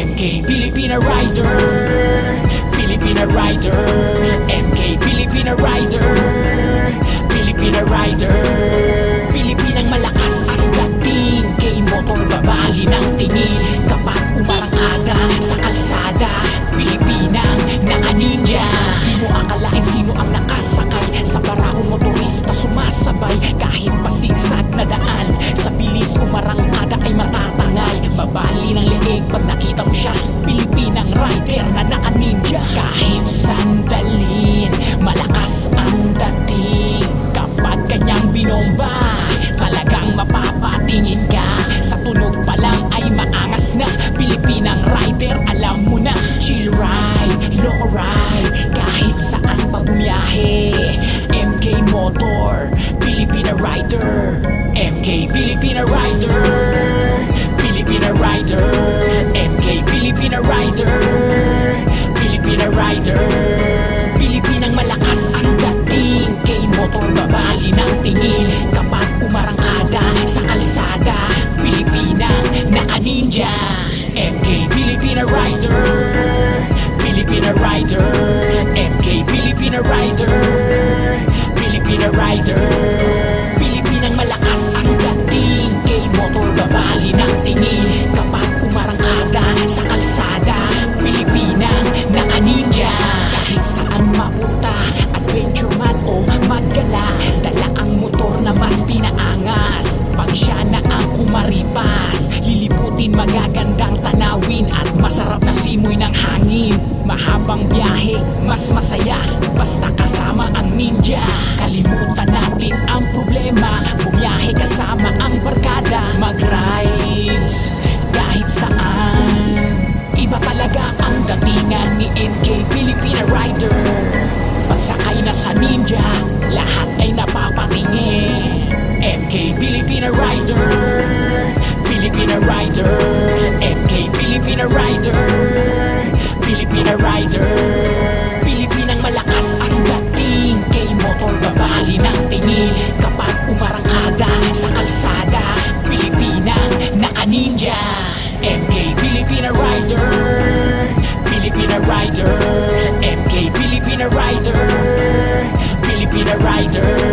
MK Filipina Rider, Filipina Rider, MK Filipina Rider, Filipina Rider. Pilipinang malakas ang dating, K-motor babali ng tingin kapag umarangkada sa kalsada. Pilipinang naka-ninja, di mo akalain sino ang nakasakay sa barakong motorista sumasabay. Kahit pasigsag na daan, sa bilis umarangkada ay matatangay. Babali ng leeg pag nakita mo siya, Pilipinang rider na naka-ninja. Kahit sandalin, malakas ang dating. Kapag kanyang binomba, talagang mapapatingin ka. Sa tunog pa lang ay maangas na. Pilipinang rider, alam mo na. Chill ride, long ride, kahit saan pa bumiyahe. MK Motor, Filipina Rider, MK Filipina Rider, Filipina Rider, MK Filipina Rider, Filipina Rider. Pilipinang malakas ang dating, K-motor babali ng tingin kapag umarangkada sa kalsada. Pilipinang naka-ninja, MK Filipina Rider, Filipina Rider, MK Filipina Rider, Filipina Rider. Pilipinang malakas ang dating, K-motor babali ng tingin kapag umarangkada sa kalsada. Pilipinang naka-ninja, kahit saan mapunta, adventure man o maggala, dala ang motor na mas pinaangas. Pag siya na ang kumaripas, liliputin magagandang tanawin at masarap na simoy ng hangin. Mahabang biyahe, mas masaya basta kasama ang ninja. Kalimutan natin ang problema, bumiyahe kasama ang barkada. Mag-rides kahit saan, iba talaga ang datingan ni MK Filipina Rider. Pagsakay na sa ninja, lahat ay napapatingin. MK Filipina Rider, Filipina Rider, MK Filipina Rider, Filipina Rider. Pilipinang malakas ang dating, K-motor babali ng tingin kapag umarangkada sa kalsada. Pilipinang naka-ninja, MK Filipina Rider, Filipina Rider, MK Filipina Rider, Filipina Rider.